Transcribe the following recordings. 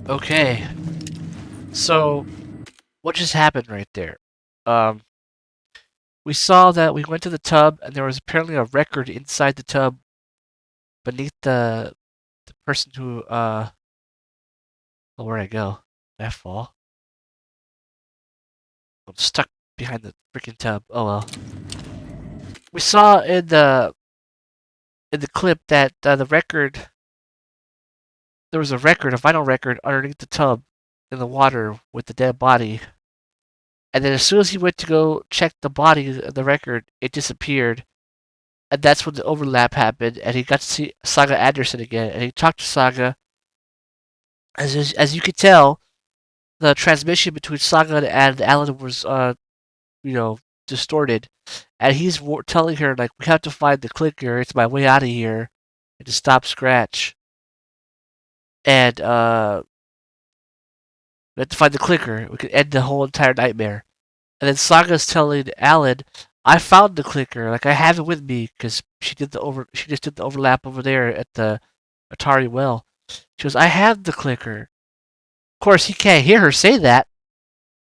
Okay, so what just happened right there? Um, we saw that we went to the tub and there was apparently a record inside the tub beneath the person who oh, where'd I go? Did I fall? I'm stuck behind the freaking tub. Oh well. We saw in the clip that the record there was a record, a vinyl record underneath the tub in the water with the dead body. And then as soon as he went to go check the body, the record, it disappeared. And that's when the overlap happened, and he got to see Saga Anderson again, and he talked to Saga. As you could tell, the transmission between Saga and Alan was you know distorted, and he's telling her like we have to find the clicker. It's my way out of here, and to stop Scratch, and we have to find the clicker. We could end the whole entire nightmare. And then Saga's telling Alan, "I found the clicker. Like I have it with me because she just did the overlap over there at the Atari well." She goes, "I have the clicker." Of course, he can't hear her say that.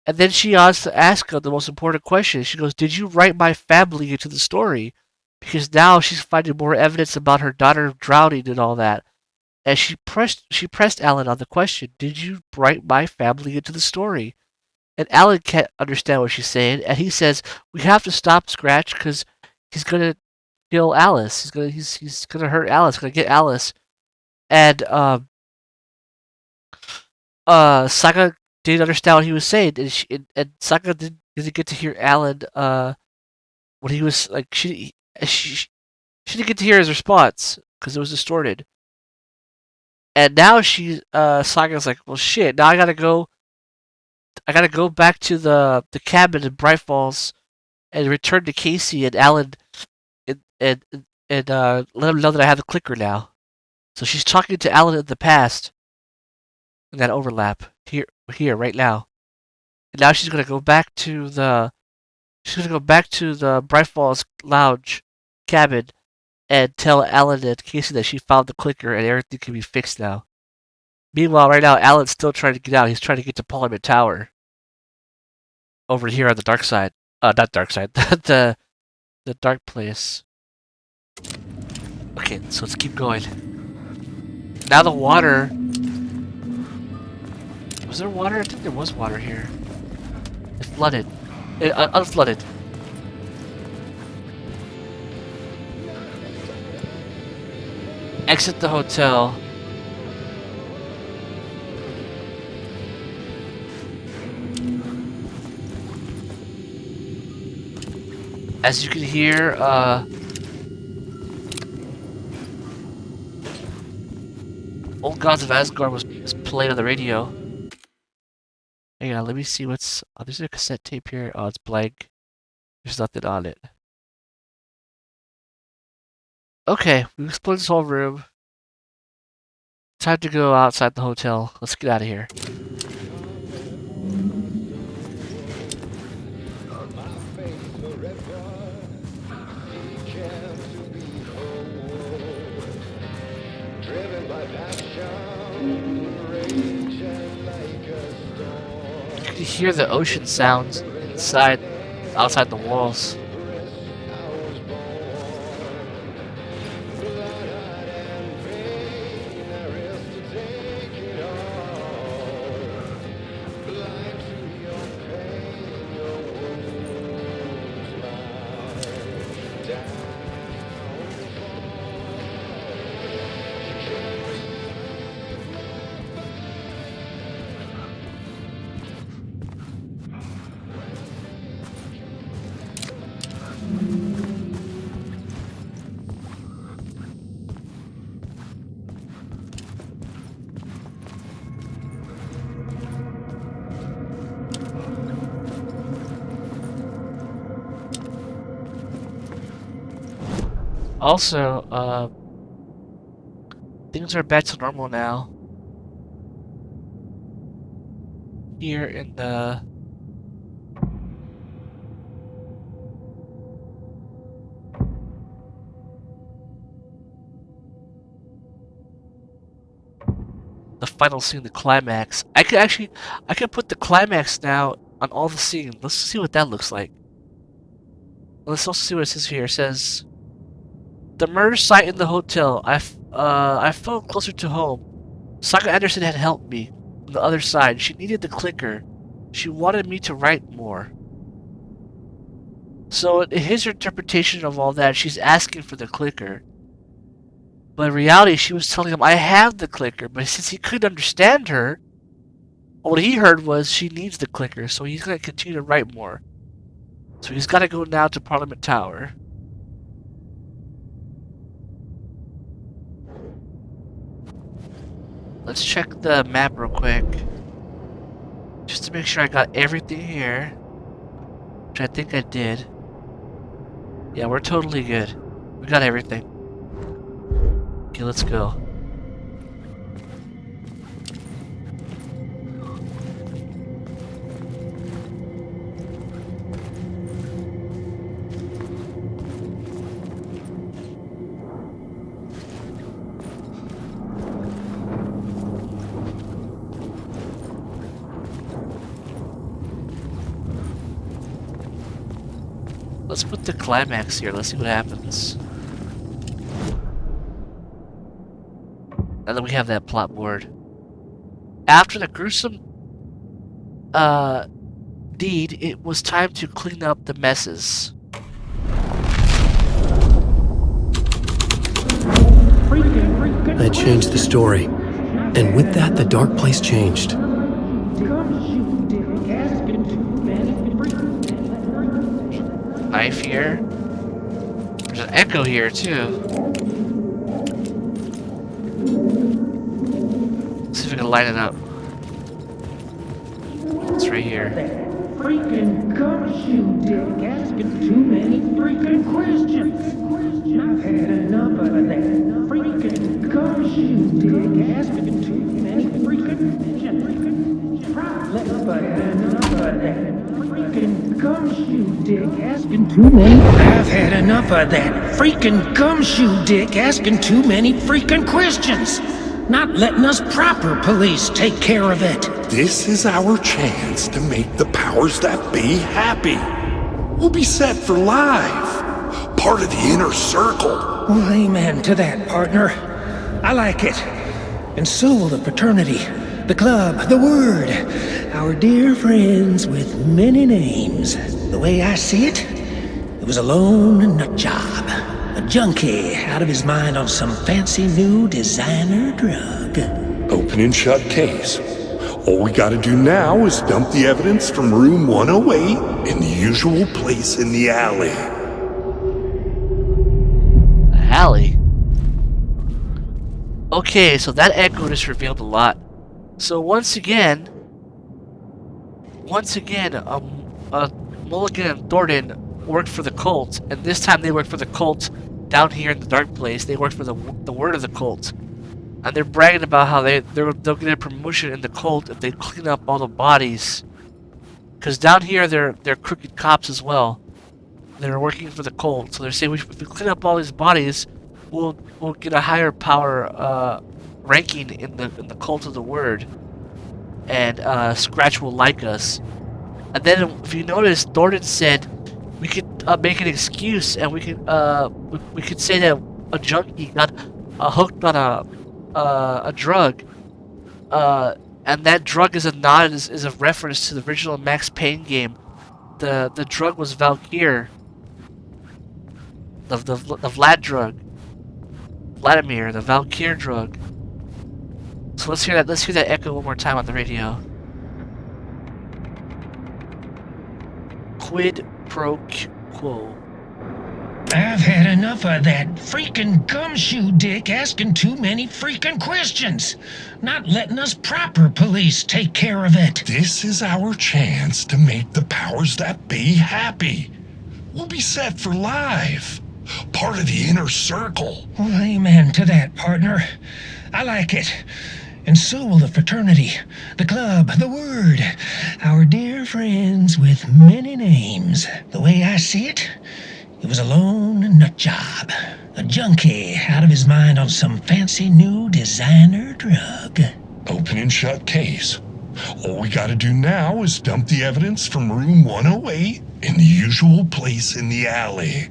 And then she wants to ask her the most important question. She goes, "Did you write my family into the story?" Because now she's finding more evidence about her daughter drowning and all that. And she pressed Alan on the question, "Did you write my family into the story?" And Alan can't understand what she's saying, and he says, "We have to stop Scratch because he's gonna kill Alice. He's gonna hurt Alice. Gonna get Alice." And Saga didn't understand what he was saying, and Saga didn't get to hear Alan what he was like. She didn't get to hear his response because it was distorted. And now Saga's like, "Well, shit. Now I gotta go. I gotta go back to the cabin in Bright Falls and return to Casey and Alan and let him know that I have the clicker now." So she's talking to Alan in the past in that overlap here right now. And now she's gonna go back to the Bright Falls Lounge cabin and tell Alan and Casey that she found the clicker and everything can be fixed now. Meanwhile, right now Alan's still trying to get out. He's trying to get to Parliament Tower over here on the dark side. Not dark side. The dark place. Okay, so let's keep going. Now the water. Was there water? I think there was water here. It flooded. It unflooded. Exit the hotel. As you can hear, Old Gods of Asgard was played on the radio. Hang on, let me see what's. Oh, there's a cassette tape here. Oh, it's blank. There's nothing on it. Okay, we explored this whole room. Time to go outside the hotel. Let's get out of here. You can hear the ocean sounds outside the walls. Also, things are back to normal now. Here in the the final scene, the climax. I could put the climax now on all the scenes. Let's see what that looks like. Let's also see what it says here. It says, the murder site in the hotel. I felt closer to home. Saga Anderson had helped me from the other side. She needed the clicker. She wanted me to write more. So in his interpretation of all that, she's asking for the clicker. But in reality, she was telling him, I have the clicker. But since he couldn't understand her, what he heard was she needs the clicker, so he's going to continue to write more. So he's got to go now to Parliament Tower. Let's check the map real quick. Just to make sure I got everything here. Which I think I did. Yeah, we're totally good. We got everything. Okay, let's go. Let's put the climax here. Let's see what happens. And then we have that plot board. After the gruesome deed, it was time to clean up the messes. I changed the story. And with that, the dark place changed. Knife here. There's an echo here too. Let's see if we can line it up. It's right here. Freaking gumshoe dick asking too many freaking questions. I've had enough of that. Freaking gumshoe dick asking too many freaking questions. I've had enough of that. Freaking gumshoe dick asking too many. I've had enough of that. Freaking gumshoe dick asking too many freaking questions. Not letting us proper police take care of it. This is our chance to make the powers that be happy. We'll be set for life. Part of the inner circle. Well, amen to that, partner. I like it. And so will the fraternity, the club, the word. Our dear friends with many names. The way I see it, it was a lone nut job. A junkie out of his mind on some fancy new designer drug. Open and shut case. All we gotta do now is dump the evidence from room 108 in the usual place in the alley. Alley? Okay, so that echo just revealed a lot. So once again, Mulligan and Thornton worked for the cult, and this time they worked for the cult down here in the dark place. They worked for the word of the cult. And they're bragging about how they'll get a promotion in the cult if they clean up all the bodies. Because down here they're crooked cops as well. They're working for the cult, so they're saying if we clean up all these bodies, we'll get a higher power ranking in the cult of the word, and Scratch will like us. And then if you notice, Thornton said we could make an excuse, and we could say that a junkie got hooked on a drug, and that drug is a nod, is a reference to the original Max Payne game. The drug was Valkyr, the Vlad drug, Vladimir, the Valkyr drug. So let's hear that. Let's hear that echo one more time on the radio. Quid pro quo. I've had enough of that freaking gumshoe dick asking too many freaking questions. Not letting us proper police take care of it. This is our chance to make the powers that be happy. We'll be set for life. Part of the inner circle. Well, amen to that, partner. I like it. And so will the fraternity, the club, the word. Our dear friends with many names. The way I see it, it was a lone nut job. A junkie out of his mind on some fancy new designer drug. Open and shut case. All we gotta do now is dump the evidence from room 108 in the usual place in the alley.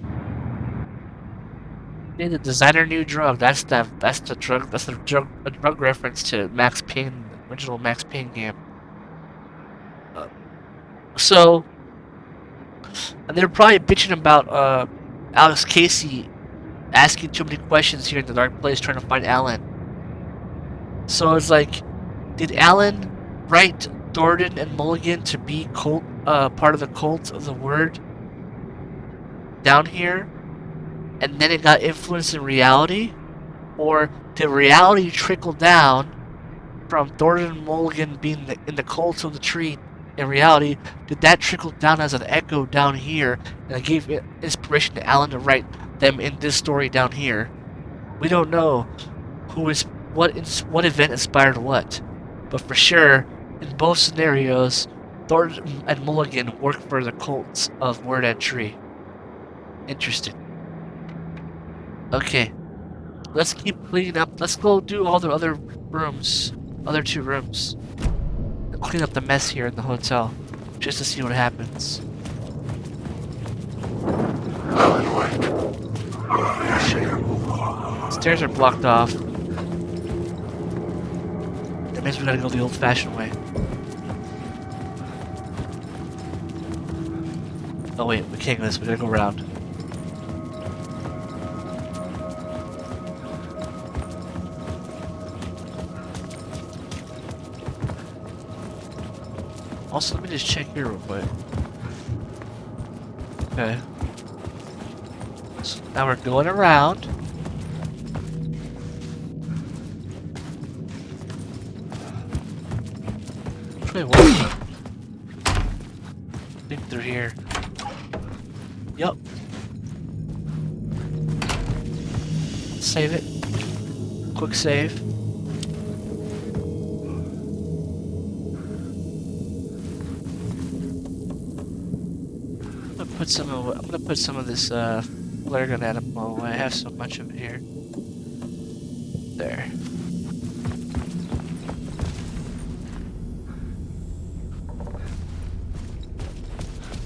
Yeah, the designer new drug. That's the drug. That's a drug reference to Max Payne, the original Max Payne game. So, and they're probably bitching about Alex Casey asking too many questions here in the dark place, trying to find Alan. So it's like, did Alan write Thornton and Mulligan to be part of the cult of the word down here, and then it got influenced in reality? Or did reality trickle down from Thornton and Mulligan being in the cult of the tree? In reality, did that trickle down as an echo down here, and it gave inspiration to Alan to write them in this story down here? We don't know what event inspired what, but for sure, in both scenarios, Thornton and Mulligan work for the cults of Word and Tree. Interesting. Okay, let's keep cleaning up. Let's go do all the other rooms, other two rooms, and clean up the mess here in the hotel, just to see what happens. Stairs are blocked off. That means we gotta go the old-fashioned way. Oh wait, we can't go this. We gotta go around. Also, let me just check here real quick. Okay. So now we're going around. Which way was it? I think they're here. Yup. Save it. Quick save. I'm gonna put some of this flare gun ammo away. I have so much of it here. There.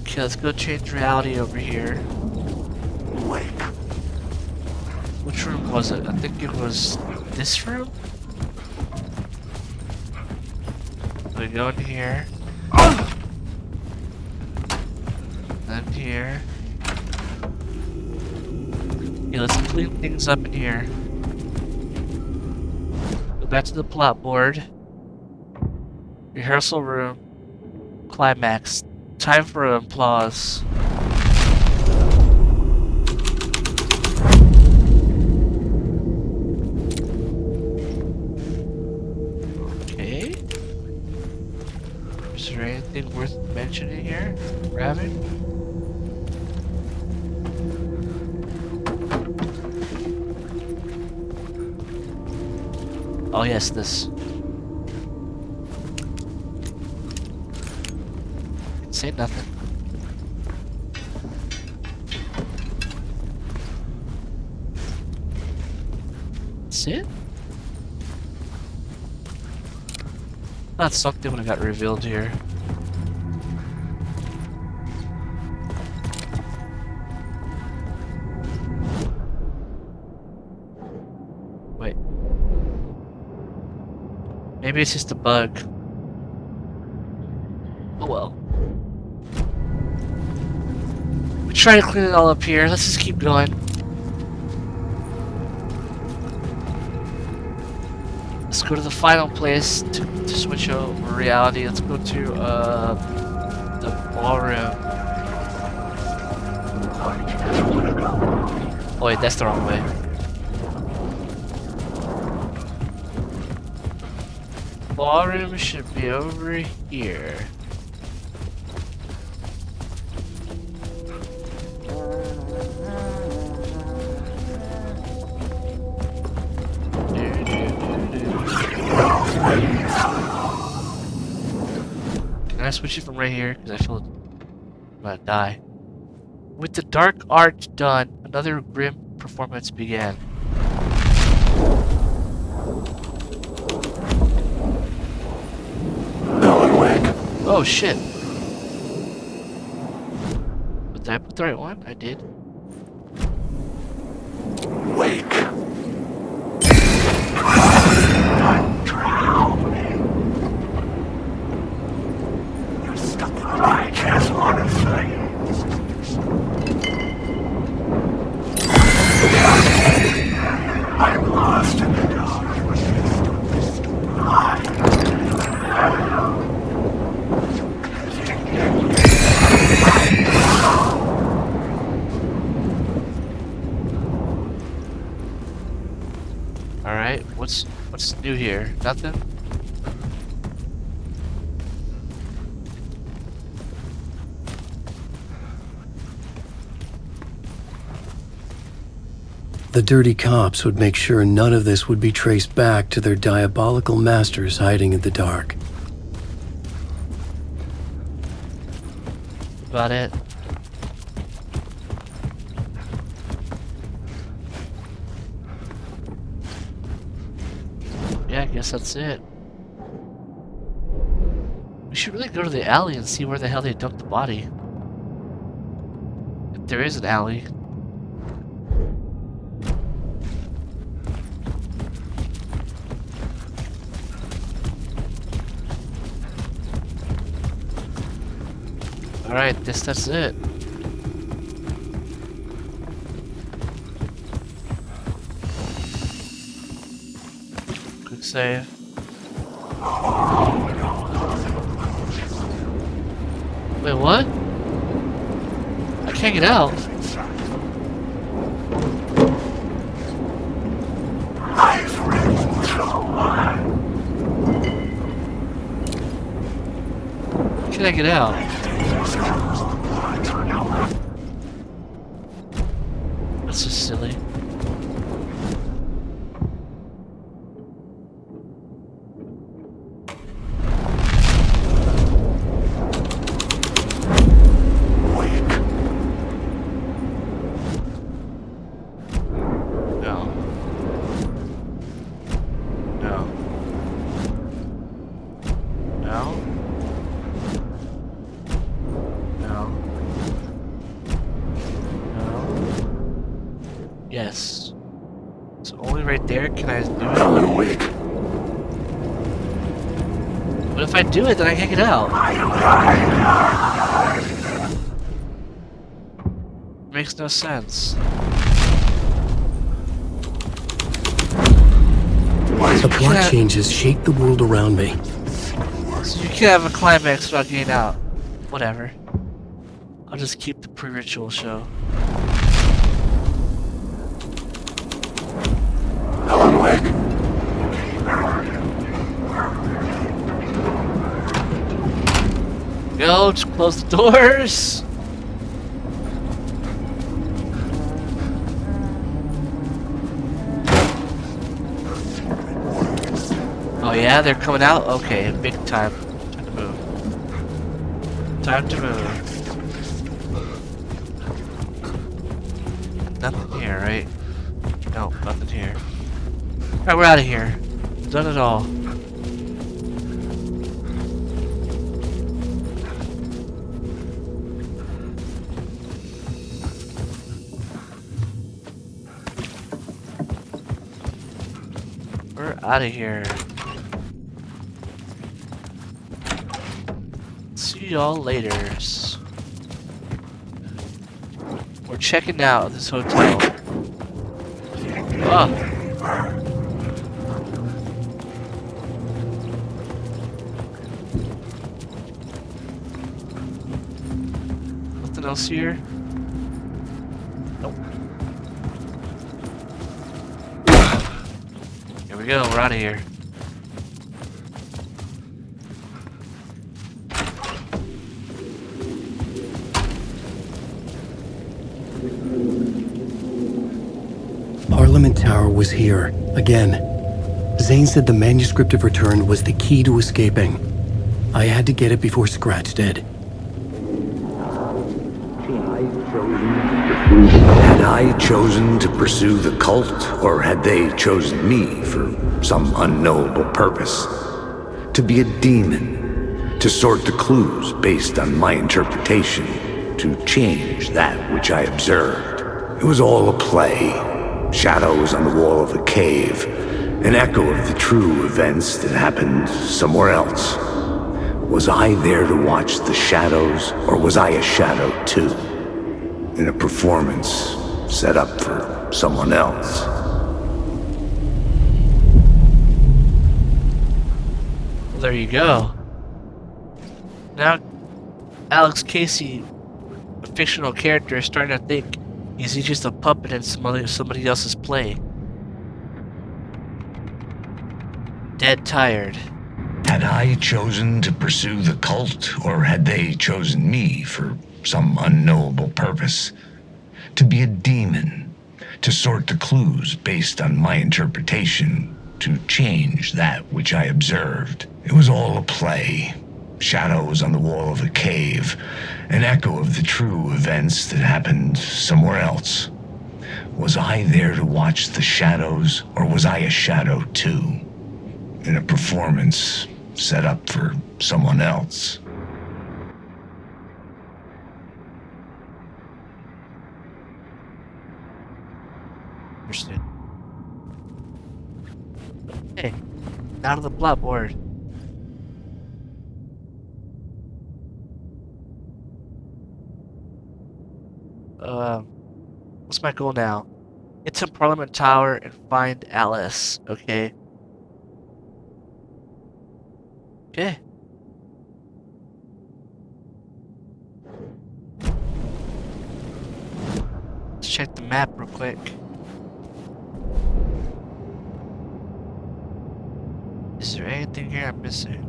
Okay, let's go change reality over here. Which room was it? I think it was this room? We go in here. Then here. Okay, let's clean things up in here. Go back to the plot board. Rehearsal room. Climax. Time for applause. Okay. Is there anything worth mentioning here? Grabbing? Oh yes, this. Say nothing. That's it? Thought something would have got revealed here. Wait. Maybe it's just a bug. Oh well. We try to clean it all up here. Let's just keep going. Let's go to the final place to switch over reality. Let's go to the ballroom. Oh wait, that's the wrong way. Ballroom should be over here. Can I switch it from right here? Because I feel I'm gonna die. With the dark art done, another grim performance began. Oh shit. But did I put the right one? I did. Wake. I'm drowning. You're stuck in the I just want to say. I'm lost in the dark. Alright, what's new here? Nothing? The dirty cops would make sure none of this would be traced back to their diabolical masters hiding in the dark. About it. Yeah, I guess that's it. We should really go to the alley and see where the hell they dumped the body. If there is an alley. Alright, that's it. Quick save. Wait, what? I can't get out. I've written so much. How can I get out? That's just silly. No. No. No. No. Yes. So only right there can I do it? I'm awake. But if I do it, then I can't get out. Makes no sense. The plot changes shaped the world around me. So you can't have a climax without getting out. Whatever. I'll just keep the pre-ritual show. I'm awake. Go, just close the doors. Oh yeah, they're coming out? Okay, big time. Time to move. Time to move. Nothing here, right? No, nothing here. Alright, we're out of here. Done it all. We're out of here. See y'all later. We're checking out this hotel. Oh. Nothing else here? Nope. Here we go, we're out of here. Parliament Tower was here, again. Zane said the manuscript of return was the key to escaping. I had to get it before Scratch did. Had I chosen to pursue the cult, or had they chosen me for some unknowable purpose? To be a demon, to sort the clues based on my interpretation, to change that which I observed. It was all a play. Shadows on the wall of a cave, an echo of the true events that happened somewhere else. Was I there to watch the shadows, or was I a shadow too? In a performance set up for someone else. Well, there you go. Now, Alex Casey, a fictional character, is starting to think, is he just a puppet in somebody else's play? Dead tired. Had I chosen to pursue the cult, or had they chosen me for some unknowable purpose? To be a demon, to sort the clues based on my interpretation, to change that which I observed. It was all a play. Shadows on the wall of a cave, an echo of the true events that happened somewhere else. Was I there to watch the shadows, or was I a shadow too? In a performance set up for someone else. Understood. Hey, out of the plot board. What's my goal now? Get to Parliament Tower and find Alice, okay? Okay. Let's check the map real quick. Is there anything here I'm missing?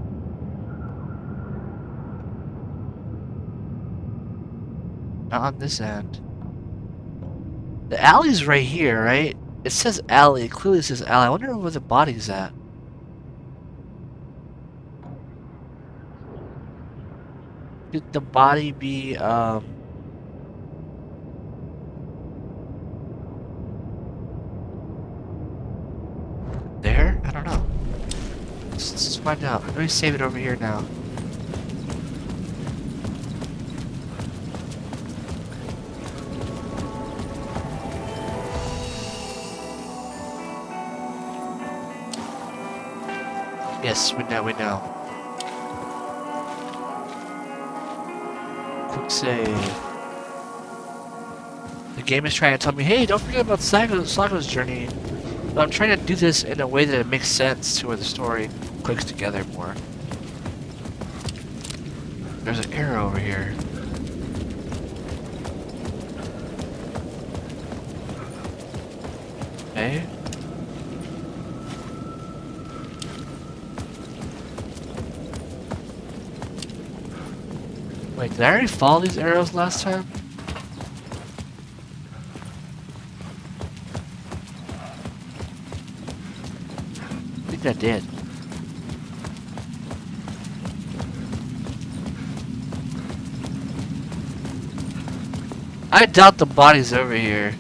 Not on this end. The alley's right here, right? It says alley. It clearly says alley. I wonder where the body's at. Could the body be, there? I don't know. Let's find out. Let me save it over here now. Yes, we know. Quick save. The game is trying to tell me, hey, don't forget about Saga's journey. But I'm trying to do this in a way that it makes sense to where the story clicks together more. There's an arrow over here. Okay. Wait, did I already follow these arrows last time? I think I did. I doubt the body's over here.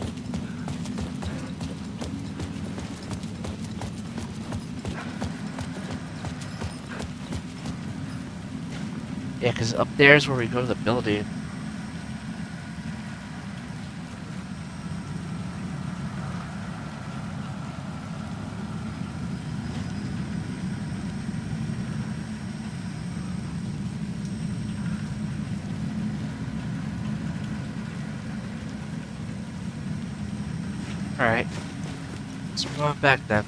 Yeah, because up there is where we go to the building. Alright. So we're going back then.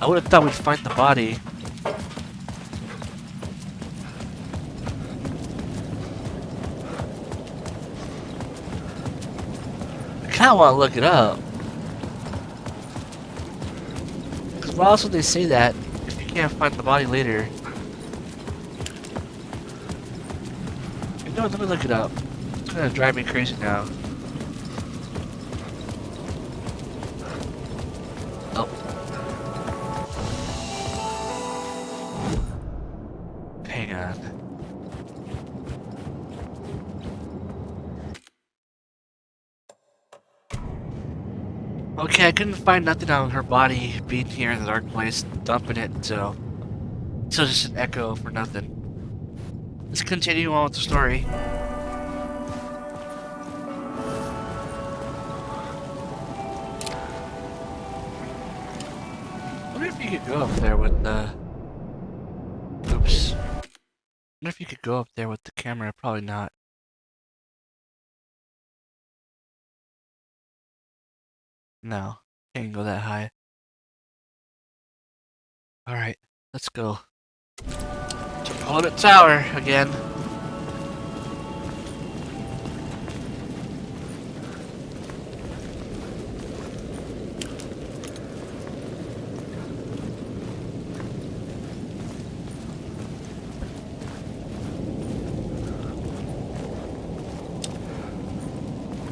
I would have thought we'd find the body. I kinda wanna look it up. Cause why else would they say that if you can't find the body later? You No, let me look it up. It's gonna drive me crazy now. Oh. Hang on. Okay, I couldn't find nothing on her body being here in the dark place, dumping it, so it's just an echo for nothing. Let's continue on with the story. I wonder if you could go up there with the... Oops. I wonder if you could go up there with the camera. Probably not. No. Can't go that high. Alright, let's go. To Parliament Tower again.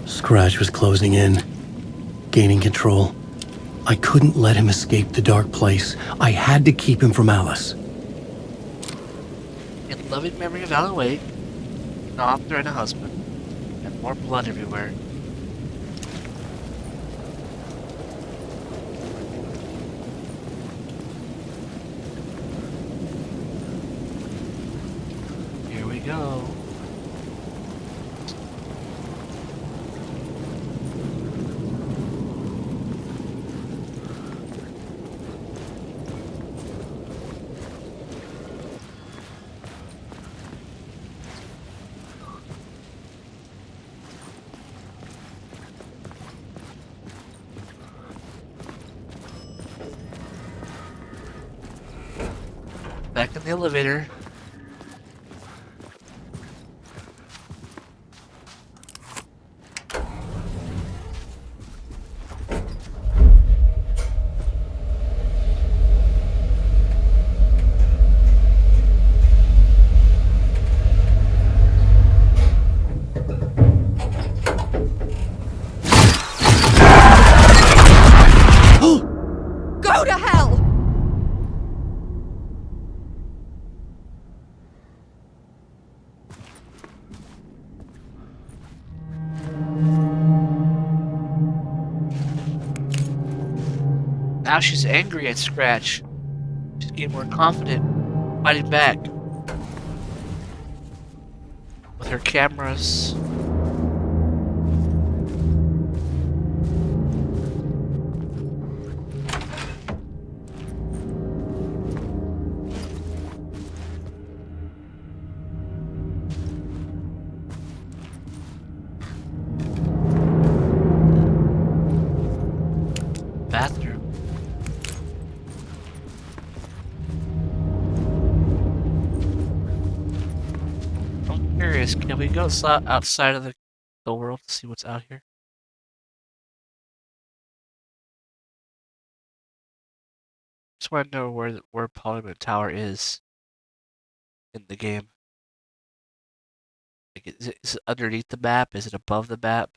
Scratch was closing in, gaining control. I couldn't let him escape the dark place. I had to keep him from Alice. In loving memory of Alan Wake, an author and a husband, and more blood everywhere. Here we go. Back in the elevator. Go to hell! Now she's angry at Scratch. She's getting more confident, fighting back. With her cameras. Bathroom. I'm curious, can we go outside of the world to see what's out here? Just want to know where Parliament Tower is in the game. Like, is it underneath the map? Is it above the map?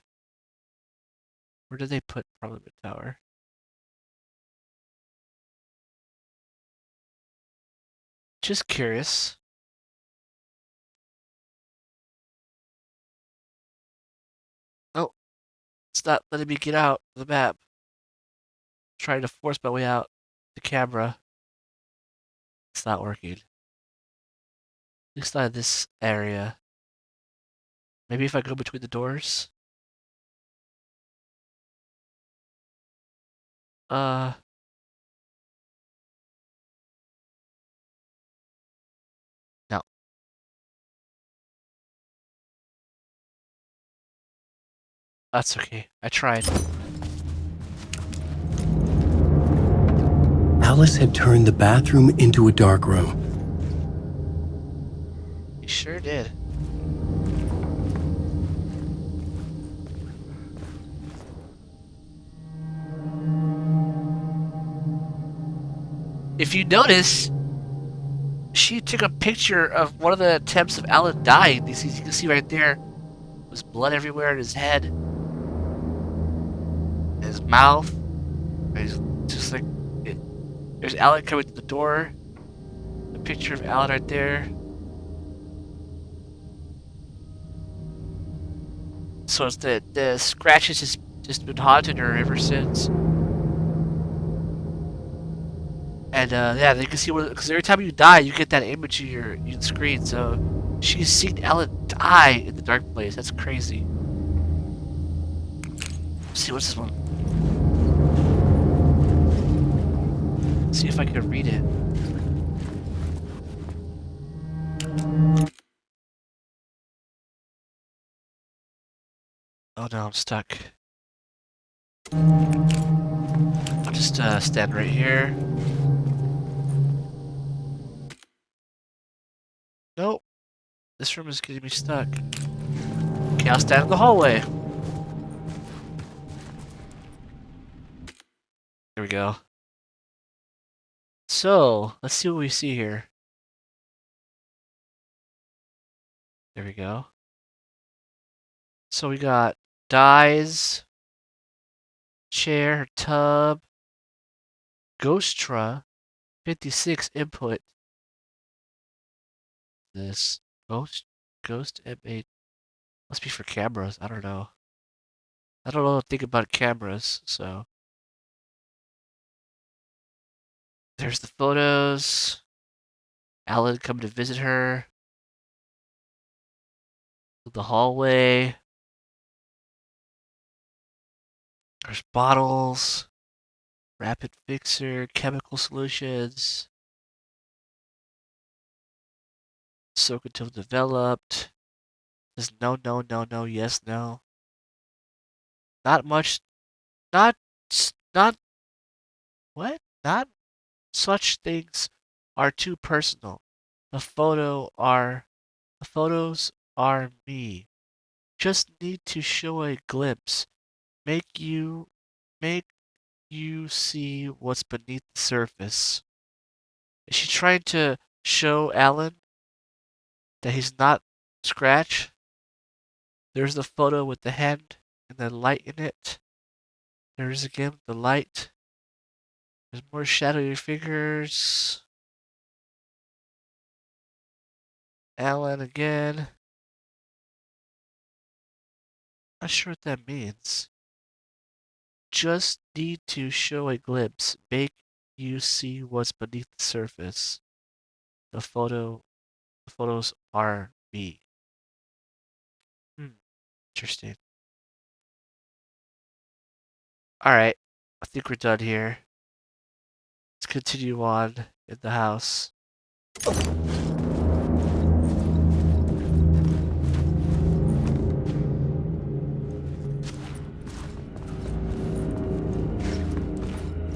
Where did they put Parliament Tower? Just curious. Oh, it's not letting me get out of the map. Trying to force my way out the camera. It's not working. At least not in this area. Maybe if I go between the doors? Uh, no. That's okay. I tried. Alice had turned the bathroom into a dark room. You sure did. If you notice, she took a picture of one of the attempts of Alan dying. You can see right there, was blood everywhere in his head, his mouth. He's just like, there's Alan coming to the door. A picture of Alan right there. So it's the scratches just been haunting her ever since. And yeah, you can see because every time you die, you get that image of your screen. So she's seen Alan die in the dark place. That's crazy. Let's see what's this one. Let's see if I can read it. Oh no, I'm stuck. I'll just stand right here. Nope. This room is getting me stuck. Okay, I'll stand in the hallway. There we go. So, let's see what we see here. There we go. So we got dyes, chair, tub, Ghostra, 56 input. This Ghost M8 must be for cameras. I don't know. I don't know anything about cameras, so there's the photos. Alan coming to visit her. The hallway. There's bottles. Rapid fixer, chemical solutions. Soak until developed. Says no, no, no, no, yes, no. Not much. Not. Not. What? Not such things are too personal. The photos are me. Just need to show a glimpse. Make you make you see what's beneath the surface. Is she trying to show Alan that he's not Scratch? There's the photo with the hand and the light in it. There's again the light. There's more shadowy figures. Alan again. Not sure what that means. Just need to show a glimpse. Make you see what's beneath the surface. The photos are me. Interesting. Alright. I think we're done here. Let's continue on in the house.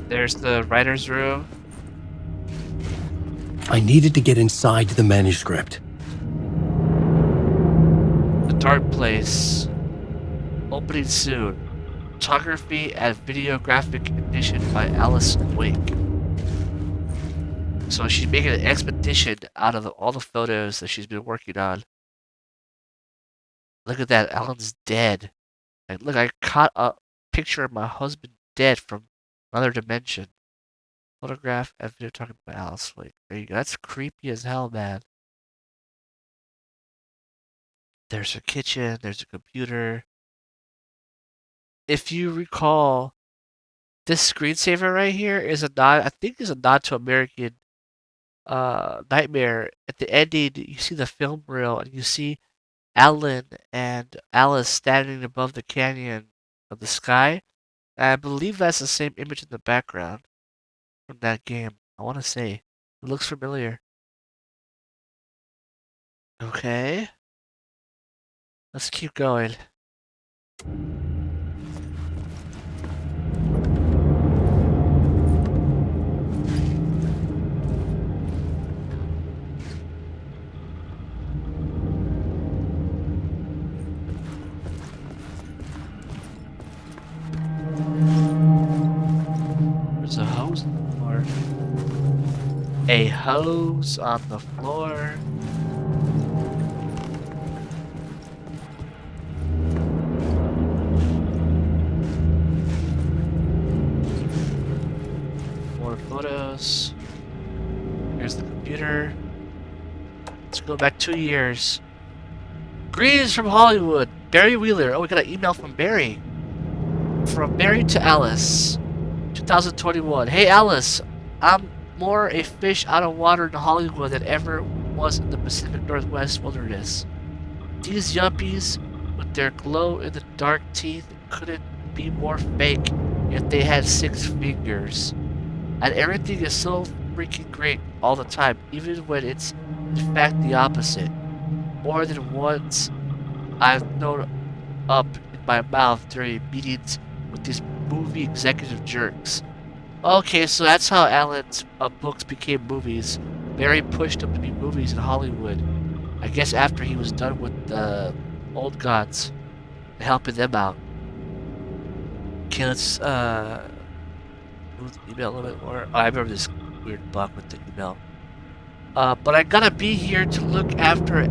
There's the writer's room. I needed to get inside the manuscript. The dark place. Opening soon. Photography and videographic edition by Alice Wake. So she's making an expedition out of all the photos that she's been working on. Look at that, Alan's dead. Like, look, I caught a picture of my husband dead from another dimension. Photograph and video talking about Alice Wake. There you go. That's creepy as hell, man. There's a kitchen. There's a computer. If you recall, this screensaver right here is a nod. I think is a nod to American Nightmare. At the ending, you see the film reel and you see Alan and Alice standing above the canyon of the sky. And I believe that's the same image in the background from that game. I want to say it looks familiar. Okay, let's keep going. There's a hose in the floor. A hose on the floor. More photos. Here's the computer. Let's go back 2 years. Greetings from Hollywood. Barry Wheeler. Oh, we got an email from Barry. From Barry to Alice. 2021. Hey Alice, I'm more a fish out of water in Hollywood than ever was in the Pacific Northwest wilderness. These yuppies with their glow-in-the-dark teeth couldn't be more fake if they had 6 fingers. And everything is so freaking great all the time, even when it's in fact the opposite. More than once, I've thrown up in my mouth during meetings with these movie executive jerks. Okay, so that's how Alan's books became movies. Barry pushed them to be movies in Hollywood. I guess after he was done with the old gods, helping them out. Okay, let's move the email a little bit more. Oh, I remember this weird bug with the email. But I gotta be here to look after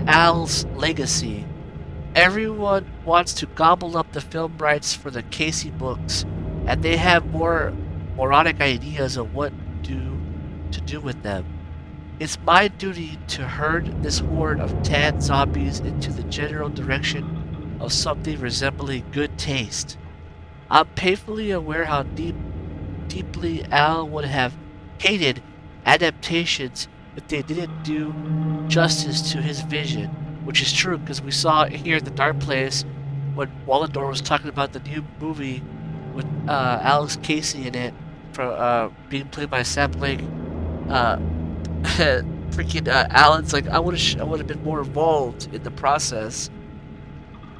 Al's legacy. Everyone wants to gobble up the film rights for the Casey books, and they have more moronic ideas of what to do with them. It's my duty to herd this horde of tan zombies into the general direction of something resembling good taste. I'm painfully aware how deeply Al would have hated adaptations if they didn't do justice to his vision, which is true because we saw here in the Dark Place when Wallador was talking about the new movie with Alex Casey in it, from being played by Sam Blake. Freaking Alan's like, I would have been more involved in the process.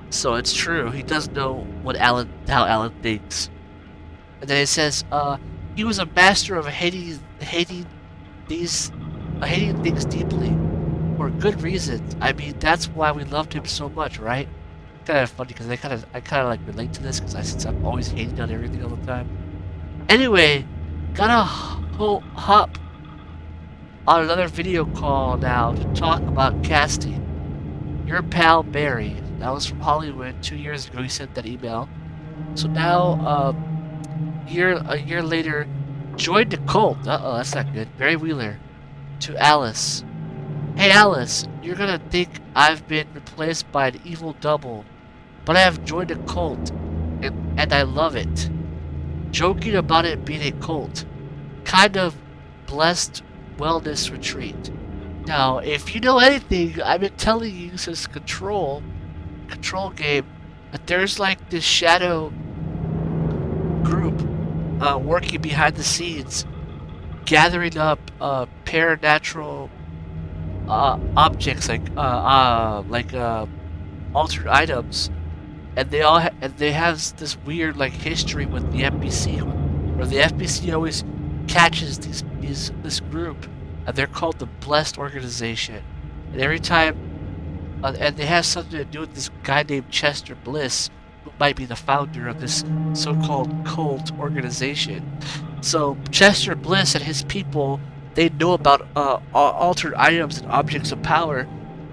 So it's true. He does know how Alan thinks. And then it says, he was a master of hating things deeply, for good reasons. I mean, that's why we loved him so much, right? Kind of funny because I kind of like relate to this because since I'm always hating on everything all the time. Anyway, gotta hop on another video call now to talk about casting. Your pal Barry. That was from Hollywood 2 years ago. He sent that email. So now, a year later, joined the cult. Uh-oh, that's not good. Barry Wheeler to Alice. Hey Alice, you're gonna think I've been replaced by an evil double, but I have joined a cult, and I love it. Joking about it being a cult. Kind of blessed wellness retreat. Now, if you know anything, I've been telling you since control game that there's like this shadow group working behind the scenes, gathering up paranatural objects like altered items, and they have this weird like history with the FBC, where the FBC always catches this group, and they're called the Blessed Organization. And every time, and they have something to do with this guy named Chester Bliss, who might be the founder of this so-called cult organization. So Chester Bliss and his people, they know about altered items and objects of power.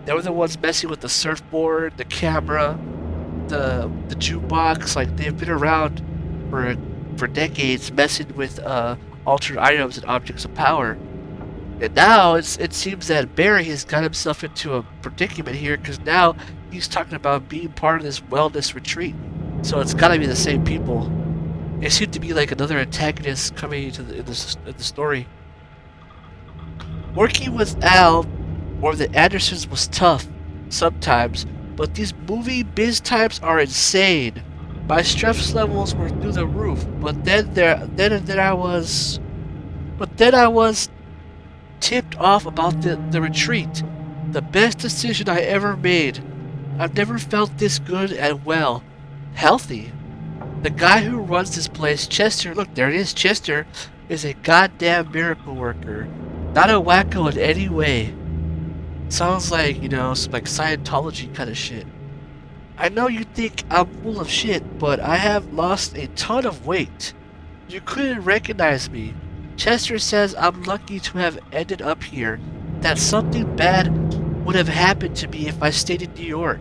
They were the ones messing with the surfboard, the camera, the jukebox. Like, they've been around for decades, messing with altered items and objects of power. And now it seems that Barry has got himself into a predicament here, because now he's talking about being part of this wellness retreat. So it's got to be the same people. It seemed to be like another antagonist coming into the story. Working with Al or the Andersons was tough sometimes, but these movie biz types are insane. My stress levels were through the roof, but then I was tipped off about the retreat. The best decision I ever made. I've never felt this good and well. Healthy. The guy who runs this place, Chester, look, there it is, Chester, is a goddamn miracle worker. Not a wacko in any way. Sounds like, some like Scientology kind of shit. I know you think I'm full of shit, but I have lost a ton of weight. You couldn't recognize me. Chester says I'm lucky to have ended up here, that something bad would have happened to me if I stayed in New York.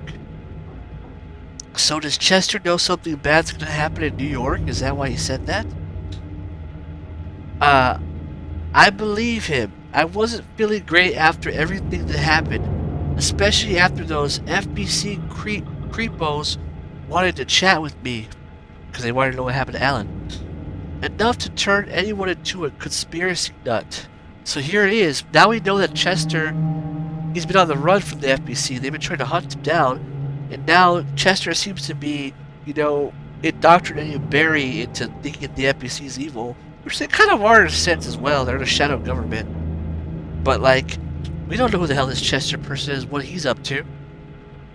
So does Chester know something bad's gonna happen in New York? Is that why he said that? I believe him. I wasn't feeling great after everything that happened, especially after those FBC creepos wanted to chat with me, because they wanted to know what happened to Alan. Enough to turn anyone into a conspiracy nut. So here it is. Now we know that Chester, he's been on the run from the FBC. They've been trying to hunt him down. And now Chester seems to be, indoctrinating Barry into thinking the FBC is evil. Which they kind of are in a sense as well. They're in a shadow government. But, like, we don't know who the hell this Chester person is, what he's up to.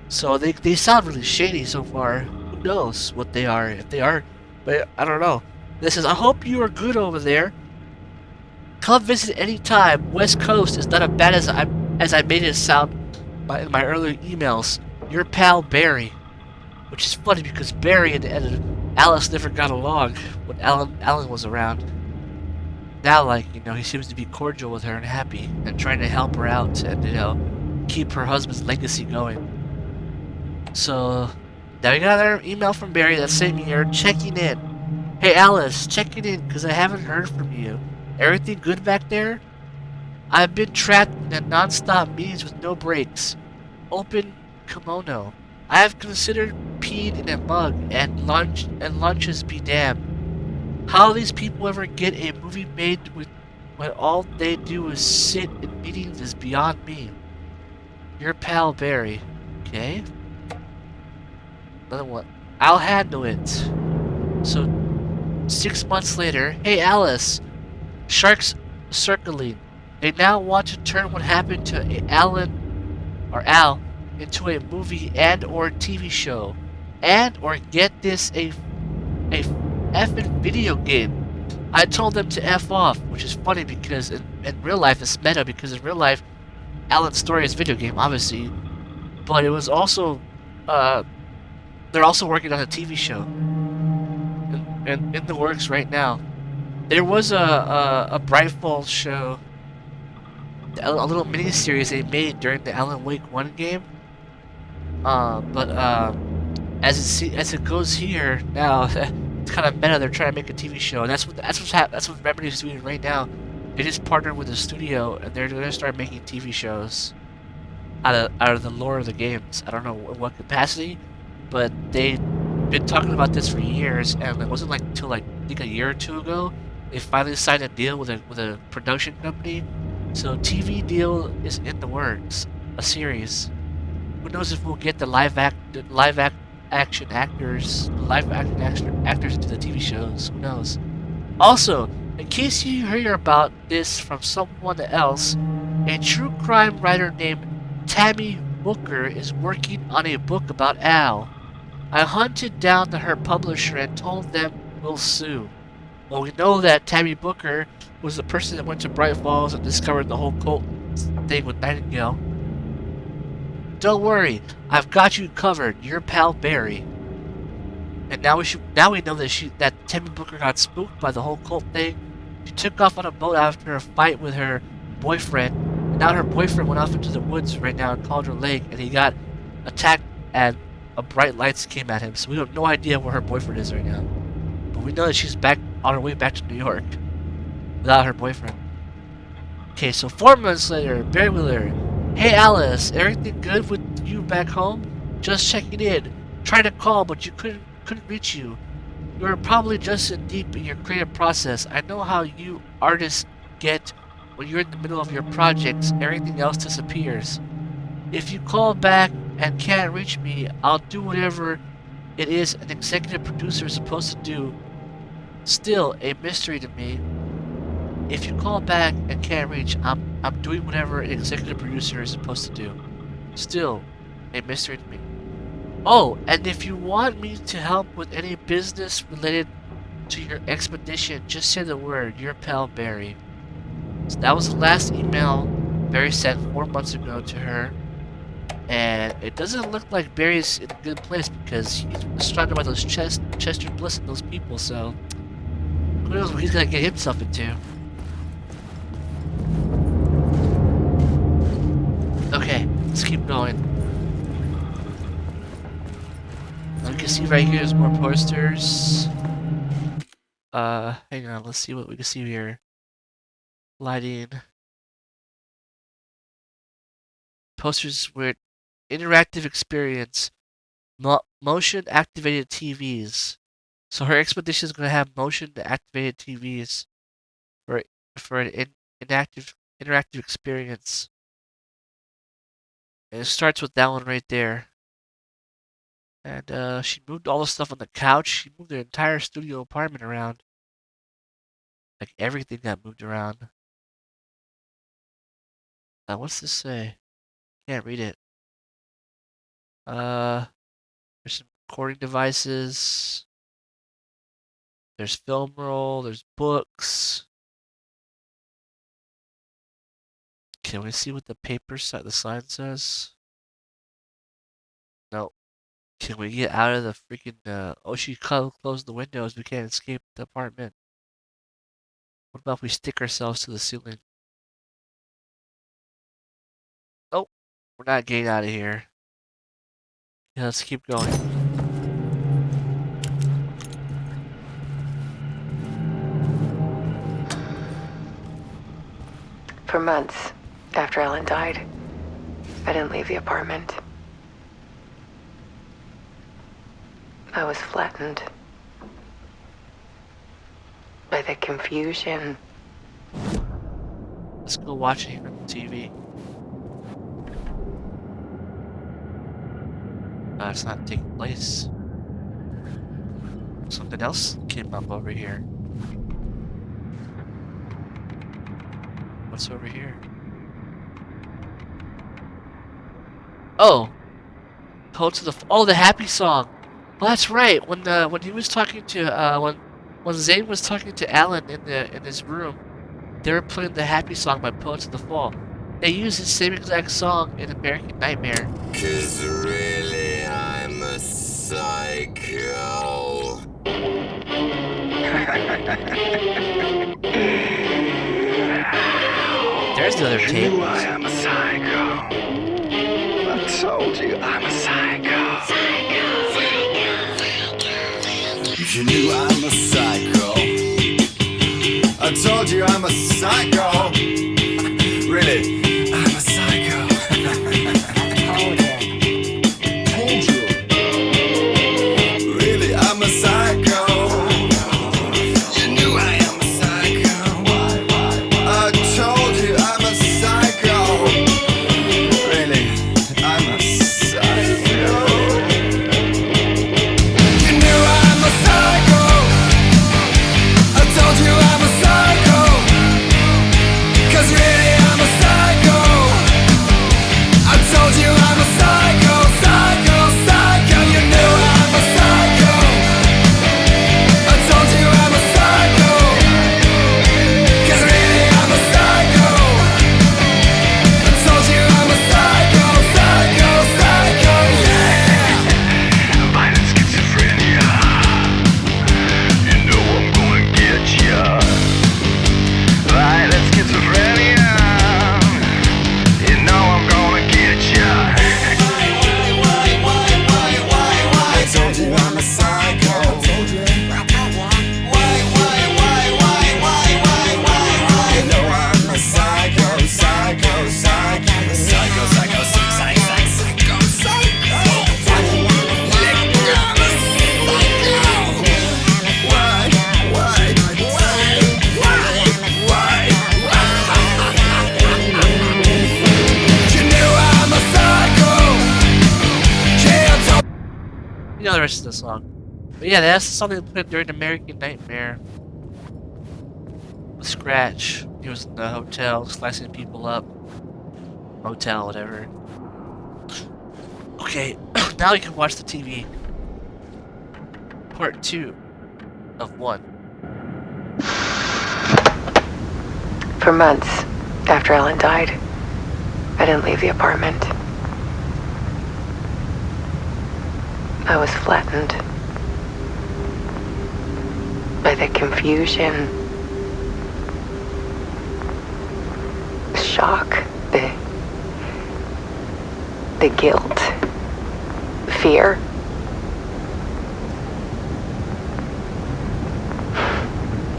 So they sound really shady so far. Who knows what they are, if they are. But I don't know. This says, I hope you are good over there. Come visit any time. West Coast is not as bad as I made it sound in my earlier emails. Your pal Barry. Which is funny because Barry and Alice never got along when Alan was around. Now, like, he seems to be cordial with her and happy and trying to help her out and, keep her husband's legacy going. So, now we got another email from Barry that same year checking in. Hey Alice, checking in because I haven't heard from you. Everything good back there? I've been trapped in non-stop meetings with no breaks. Open kimono. I have considered peeing in a mug and lunches be damned. How these people ever get a movie made when all they do is sit in meetings is beyond me. Your pal Barry. Okay. Another one. I'll handle it. So 6 months later, hey Alice, sharks circling. They now want to turn what happened to Al into a movie and or TV show, and or get this a effing video game. I told them to F off, which is funny because in real life it's meta because in real life Alan's story is a video game, obviously, but it was also they're also working on a TV show. And in the works right now. There was a Bright Falls show, a little mini series they made during the Alan Wake 1 game. But as it goes here now, it's kind of meta. They're trying to make a TV show, and that's what Remedy's doing right now. They just partnered with a studio, and they're gonna start making TV shows out of the lore of the games. I don't know in what capacity, but they've been talking about this for years, and it wasn't like until I think a year or two ago they finally signed a deal with a production company. So TV deal is in the works, a series. Who knows if we'll get the live action actors into the TV shows? Who knows? Also, in case you hear about this from someone else, a true crime writer named Tammy Booker is working on a book about Al. I hunted down her publisher and told them we'll sue. Well, we know that Tammy Booker was the person that went to Bright Falls and discovered the whole cult thing with Nightingale. Don't worry, I've got you covered. Your pal Barry. And now we know that Tammy Booker got spooked by the whole cult thing. She took off on a boat after a fight with her boyfriend, and now her boyfriend went off into the woods right now in Calder Lake, and he got attacked and a bright lights came at him. So we have no idea where her boyfriend is right now. But we know that she's back on her way back to New York without her boyfriend. Okay, so 4 months later, Barry Wheeler. Hey Alice, everything good with you back home? Just checking in. Tried to call, but you couldn't reach you. You were probably just in deep in your creative process. I know how you artists get when you're in the middle of your projects. Everything else disappears. If you call back and can't reach me, I'll do whatever it is an executive producer is supposed to do. Still a mystery to me. If you call back and can't reach, I'm doing whatever an executive producer is supposed to do. Still a mystery to me. Oh, and if you want me to help with any business related to your expedition, just say the word. Your pal Barry. So that was the last email Barry sent 4 months ago to her. And it doesn't look like Barry's in a good place because he's surrounded by those Chester Bliss and those people, so who knows what he's gonna get himself into. going. You can see right here there's more posters. Hang on, let's see what we can see here. Lighting. Posters with interactive experience. Motion activated TVs. So her expedition is going to have motion activated TVs for an interactive experience. And it starts with that one right there. And she moved all the stuff on the couch. She moved her entire studio apartment around. Like everything got moved around. What's this say? Can't read it. There's some recording devices. There's film roll. There's books. Can we see what the the sign says? No. Can we get out of the freaking she closed the windows. We can't escape the apartment. What about if we stick ourselves to the ceiling? Oh, we're not getting out of here. Yeah, let's keep going. For months after Ellen died, I didn't leave the apartment. I was flattened by the confusion. Let's go watch it on TV. It's not taking place. Something else came up over here. What's over here? Oh! The happy song! Well, that's right. When he was talking to when Zane was talking to Alan in his room, they were playing the happy song by Poets of the Fall. They used the same exact song in American Nightmare. 'Cause really I'm a psycho. There's the other tape. You knew I am a psycho. I told you I'm a psycho. You knew I'm a psycho. I told you I'm a psycho. Really, I'm a psycho. Told you. Really, I'm a psycho. You knew I am a psycho. I told you I'm a psycho. Really, I'm a psycho. You knew I'm a psycho. I told you I'm a psycho. 'Cause really I'm a psycho. I told you I'm a psycho, psycho, psycho. You knew I'm a psycho. I told you I'm a psycho. 'Cause really I'm a psycho. I told you I'm a psycho, psycho, psycho, yeah. Violent schizophrenia. You know I'm gonna get ya. Violent schizophrenia. You know I'm gonna get ya. I told you I'm a psycho. You know I'm a psycho, psycho, psycho, psycho, psycho, psycho, psycho, psycho. You knew I'm a psycho. Can't talk. You know the rest of the song. But yeah, that's the song they played during American Nightmare. With Scratch. He was in the hotel, slicing people up. Motel, whatever. Okay, now you can watch the TV. Part 2 of 1. For months after Ellen died, I didn't leave the apartment. I was flattened by the confusion, the shock, The guilt. Fear.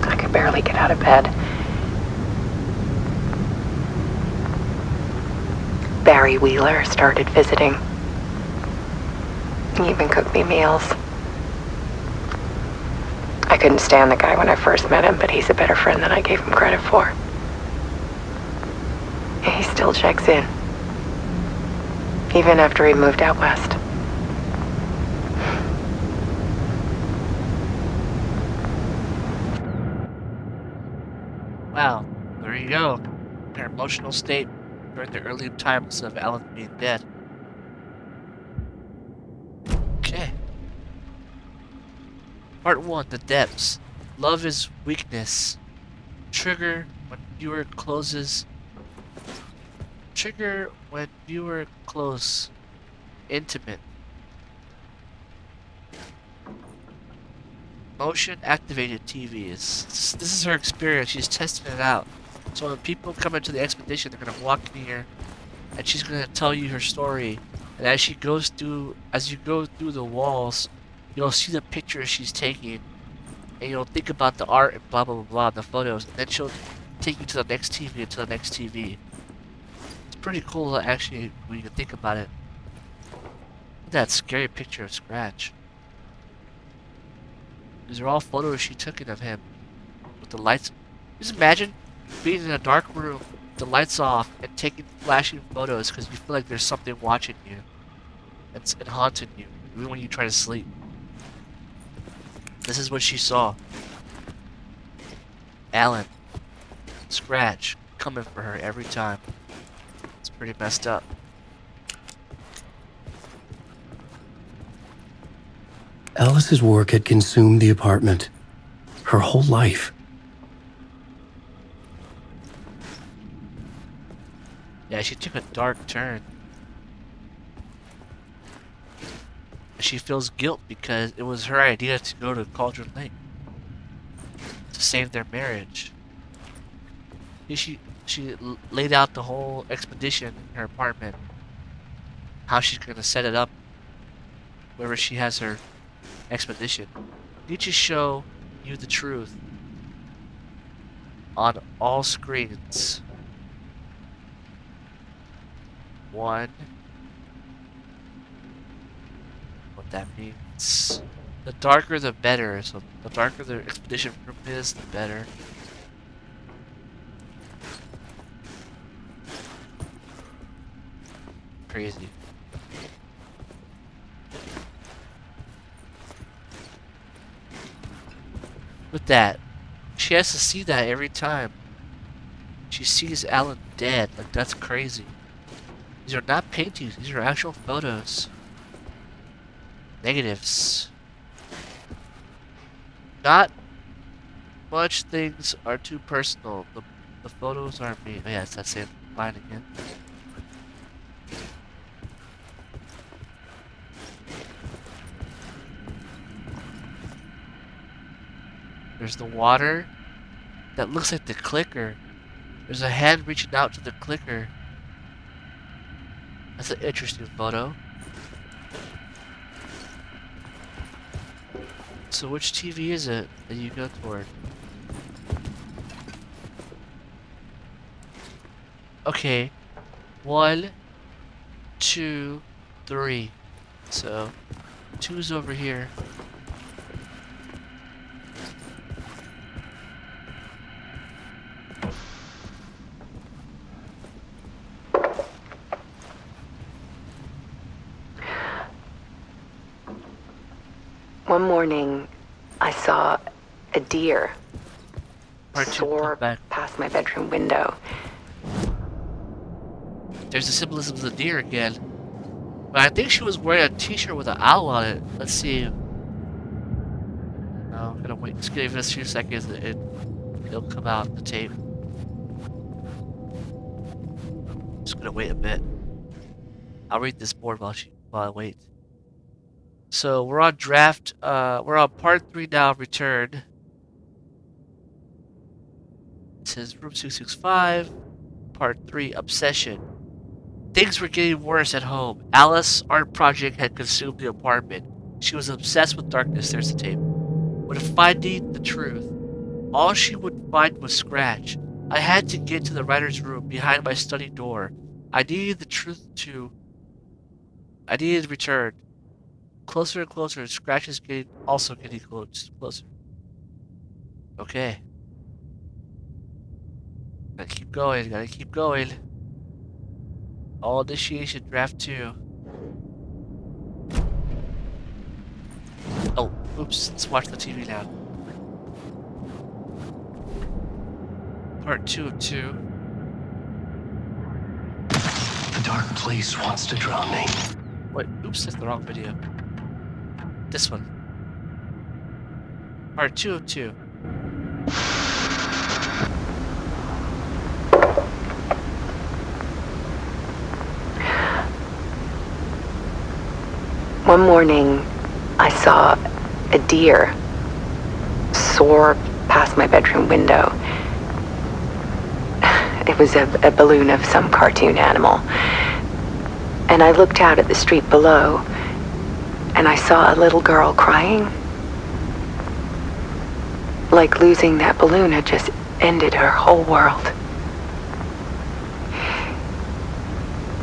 I could barely get out of bed. Barry Wheeler started visiting. He even cooked me meals. I couldn't stand the guy when I first met him, but he's a better friend than I gave him credit for. He still checks in. Even after he moved out west. Wow, there you go. Her emotional state during the early times of Alan being dead. Okay. Part 1, The Depths. Love is weakness. Trigger when viewer closes. Trigger when viewer close. Intimate. Motion activated TVs. This is her experience. She's testing it out. So when people come into the expedition, they're gonna walk in here, and she's gonna tell you her story. And as you go through the walls, you'll see the pictures she's taking, and you'll think about the art and blah blah blah blah, the photos, and then she'll take you to the next TV and to the next TV. It's pretty cool, actually, when you think about it. Look at that scary picture of Scratch. These are all photos she took of him with the lights. Just imagine being in a dark room, the lights off, and taking flashing photos because you feel like there's something watching you and haunting you, even when you try to sleep. This is what she saw. Alan, Scratch, coming for her every time. It's pretty messed up. Alice's work had consumed the apartment. Her whole life. Yeah, she took a dark turn. She feels guilt because it was her idea to go to Cauldron Lake to save their marriage. She laid out the whole expedition in her apartment, how she's gonna set it up wherever she has her expedition. Need to show you the truth on all screens. One. What that means. The darker the better, so the darker the expedition room is, the better. Crazy. With that, she has to see that every time. She sees Alan dead, like that's crazy. These are not paintings, these are actual photos. Negatives. Not much things are too personal. The photos aren't me. Oh yeah, it's that same line again. There's the water. That looks like the clicker. There's a hand reaching out to the clicker. That's an interesting photo. So which TV is it that you go toward? Okay. 1, 2, 3. So 2's over here. One morning, I saw a deer Part 2, soar come back. past my bedroom window. There's the symbolism of the deer again. But I think she was wearing a t-shirt with an owl on it. Let's see. No, I'm gonna wait. Just give us a few seconds. It'll come out the tape. Just gonna wait a bit. I'll read this board while I wait. So we're on we're on part 3 now, Return. It says room 265, part 3, Obsession. Things were getting worse at home. Alice's art project had consumed the apartment. She was obsessed with darkness, there's the tape. With finding the truth, all she would find was Scratch. I had to get to the writer's room behind my study door. I needed the truth to... I needed to return. Closer and closer, and Scratch is also getting closer. Okay. Gotta keep going, gotta keep going. All initiation, draft 2. Oh, oops, let's watch the TV now. Part 2 of 2. The dark place wants to drown me. Wait, oops, that's the wrong video. This one. Part 2 of 2. One morning, I saw a deer soar past my bedroom window. It was a balloon of some cartoon animal. And I looked out at the street below, and I saw a little girl crying. Like losing that balloon had just ended her whole world.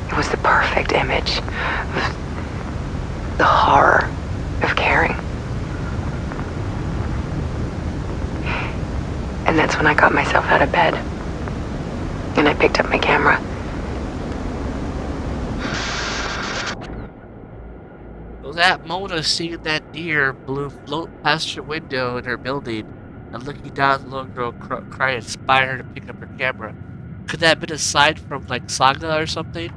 It was the perfect image of the horror of caring. And that's when I got myself out of bed. And I picked up my camera. Well, that moment of seeing that deer float past your window in her building and looking down at the little girl cry inspired her to pick up her camera. Could that have been a sign from, like, Saga or something?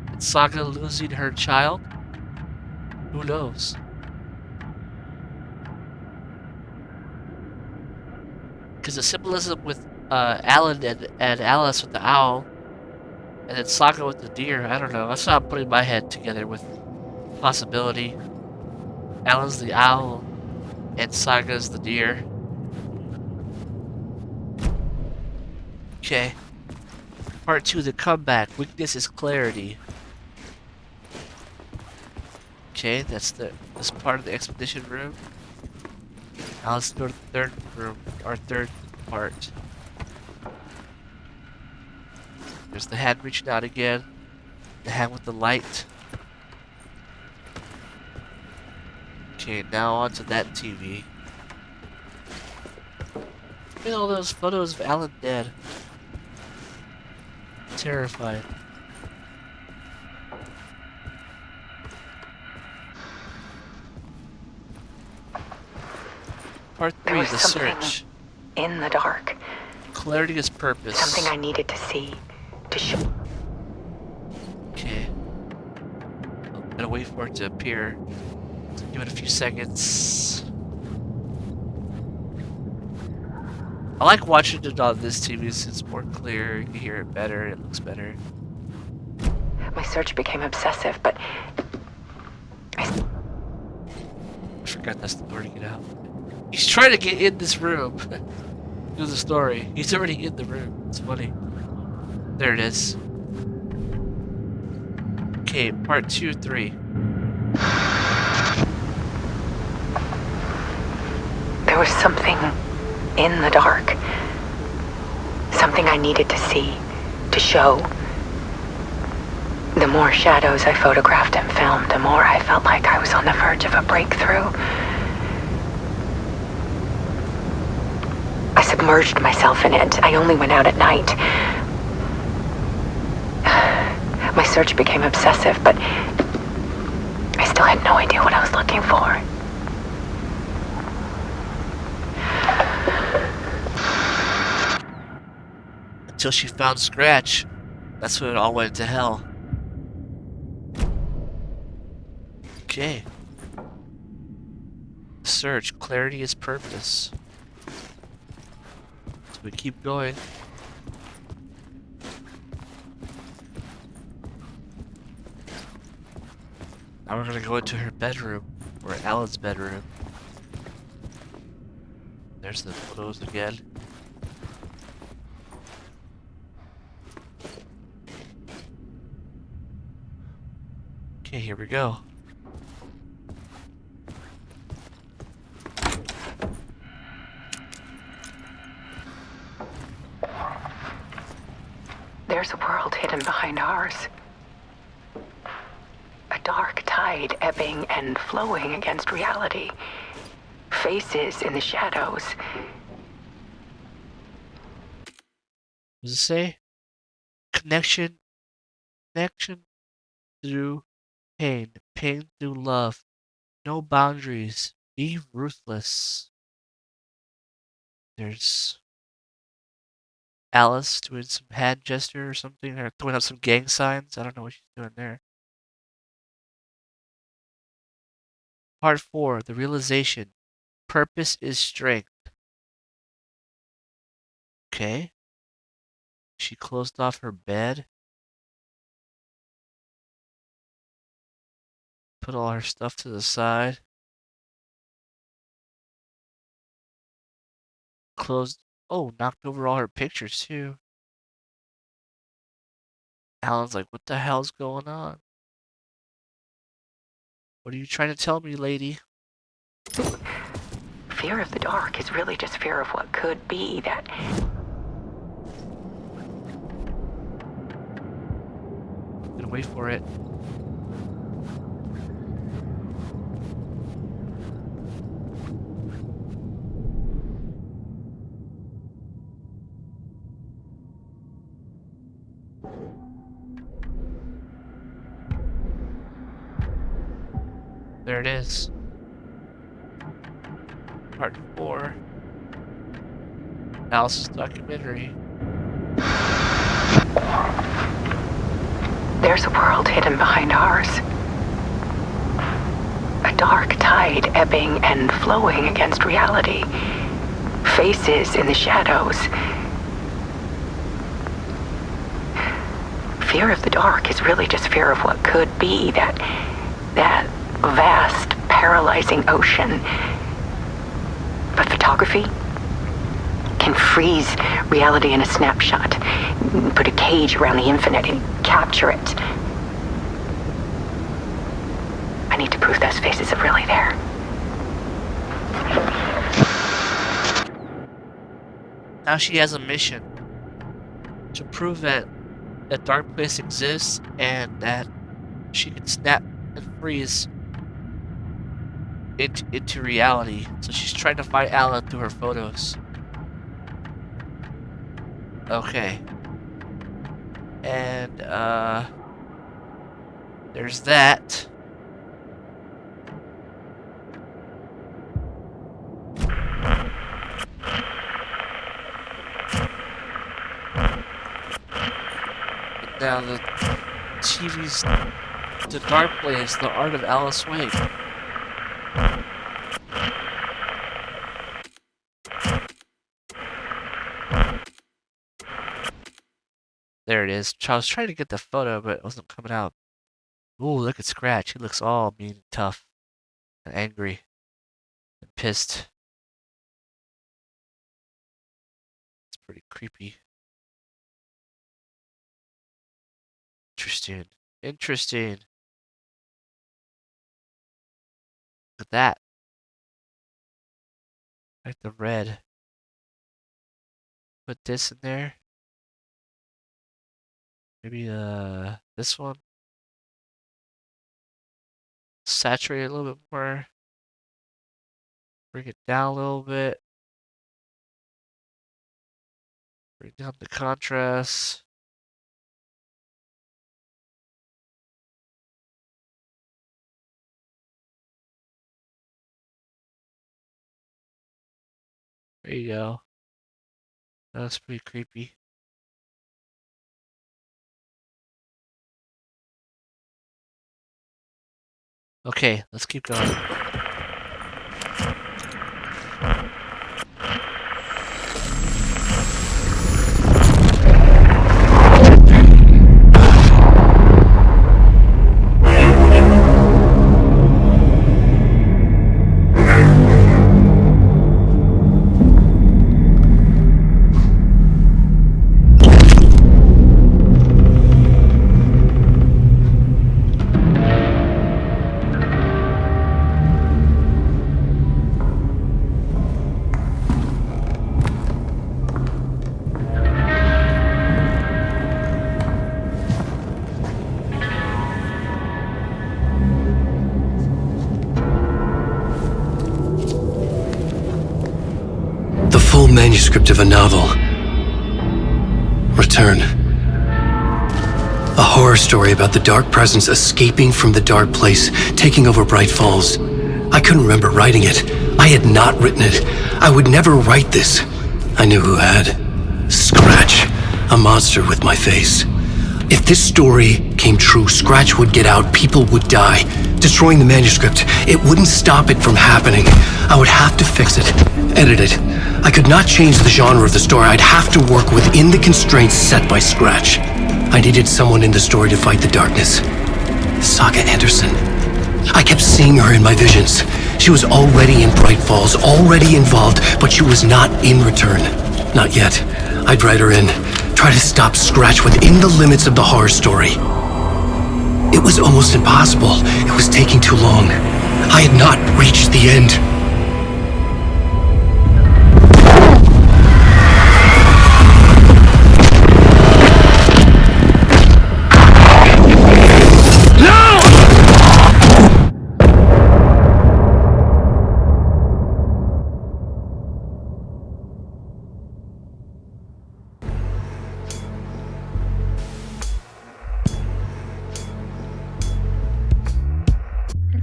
And Saga losing her child? Who knows? Because the symbolism with Alan and Alice with the owl, and then Saga with the deer, I don't know. That's not putting my head together with possibility. Alan's the owl, and Saga's the deer. Okay. Part 2, the comeback. Weakness is clarity. Okay, that's this part of the expedition room. Now let's go to the third room, our third part. There's the hand reaching out again. The hand with the light. Okay, now onto that TV. Look at all those photos of Alan dead. Terrified. Part 3, the search. In the dark. Clarity is purpose. Something I needed to see, to show. Okay. I'm gonna wait for it to appear. So give it a few seconds. I like watching it on this TV since it's more clear, you can hear it better, it looks better. My search became obsessive, but I forgot that's the door to get out. He's trying to get in this room. Do the story. He's already in the room. It's funny. There it is. Okay, part 2, 3. There was something in the dark. Something I needed to see, to show. The more shadows I photographed and filmed, the more I felt like I was on the verge of a breakthrough. I submerged myself in it. I only went out at night. My search became obsessive, but I still had no idea what I was looking for. Until she found Scratch. That's when it all went to hell. Okay. Search. Clarity is purpose. So we keep going. Now we're gonna go into her bedroom, or Alan's bedroom. There's the photos again. Okay, here we go. There's a world hidden behind ours. A dark tide ebbing and flowing against reality. Faces in the shadows. What does it say? Connection through pain. Pain through love. No boundaries. Be ruthless. There's Alice doing some hand gesture or something, or throwing up some gang signs. I don't know what she's doing there. Part 4, the realization. Purpose is strength. Okay. She closed off her bed. Put all her stuff to the side. Closed. Oh, knocked over all her pictures too. Alan's like, what the hell's going on? What are you trying to tell me, lady? Fear of the dark is really just fear of what could be that... Gonna wait for it. There it is. Part 4. Alice's documentary. There's a world hidden behind ours. A dark tide ebbing and flowing against reality. Faces in the shadows. Fear of the dark is really just fear of what could be, that vast, paralyzing ocean. But photography can freeze reality in a snapshot, put a cage around the infinite and capture it. I need to prove those faces are really there. Now she has a mission to prove that a dark place exists and that she can snap and freeze into reality. So she's trying to find Alan through her photos. Okay. And there's that. Now the TV's The Dark Place, The Art of Alice Wade. There it is. I was trying to get the photo, but it wasn't coming out. Ooh, look at Scratch. He looks all mean and tough and angry and pissed. It's pretty creepy. Interesting. Interesting. Look at that. Like the red. Put this in there. Maybe this one. Saturate it a little bit more. Bring it down a little bit. Bring down the contrast. There you go. That's pretty creepy. Okay, let's keep going. old manuscript of a novel. Return. A horror story about the dark presence escaping from the dark place, taking over Bright Falls. I couldn't remember writing it. I had not written it. I would never write this. I knew who had. Scratch. A monster with my face. If this story came true, Scratch would get out, people would die. Destroying the manuscript, it wouldn't stop it from happening. I would have to fix it, edit it. I could not change the genre of the story. I'd have to work within the constraints set by Scratch. I needed someone in the story to fight the darkness. Saga Anderson. I kept seeing her in my visions. She was already in Bright Falls, already involved, but she was not in Return. Not yet. I'd write her in, try to stop Scratch within the limits of the horror story. It was almost impossible. It was taking too long. I had not reached the end.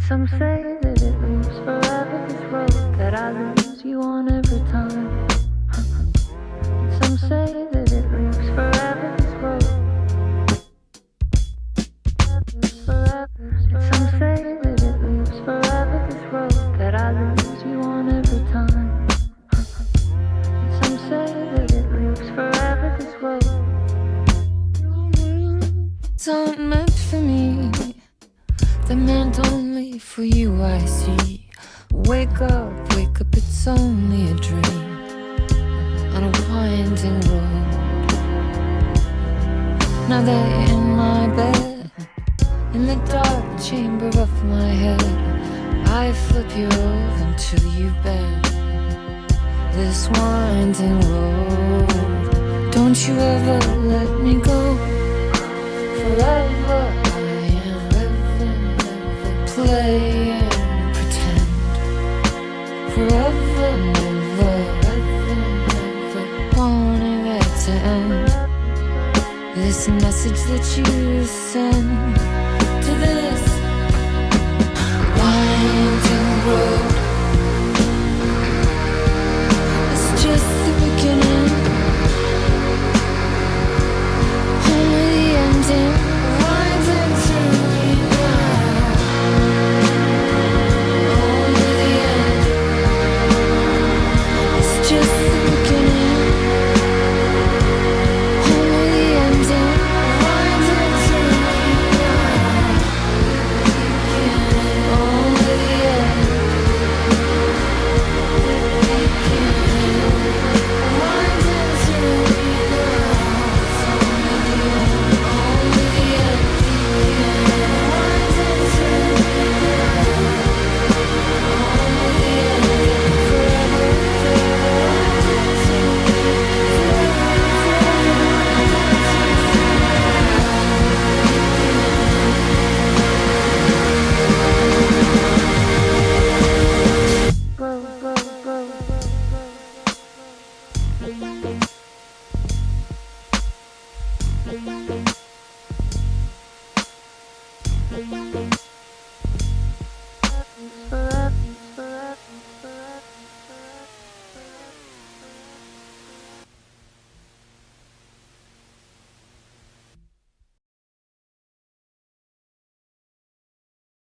Some say that it moves forever, this road that I lose you on every time. Some say that it moves forever, this road. Some say that it moves forever, this road that I lose you on every time. Some say that it moves forever, this road. It's not meant for me. They're meant only for you, I see. Wake up, it's only a dream on a winding road. Now they're in my bed, in the dark chamber of my head. I flip you over until you bend this winding road. Don't you ever let me go. Forever play and pretend. Forever, never, wanting it to end. This message that you send to this winding road, it's just the beginning, only the ending. Winding through me now.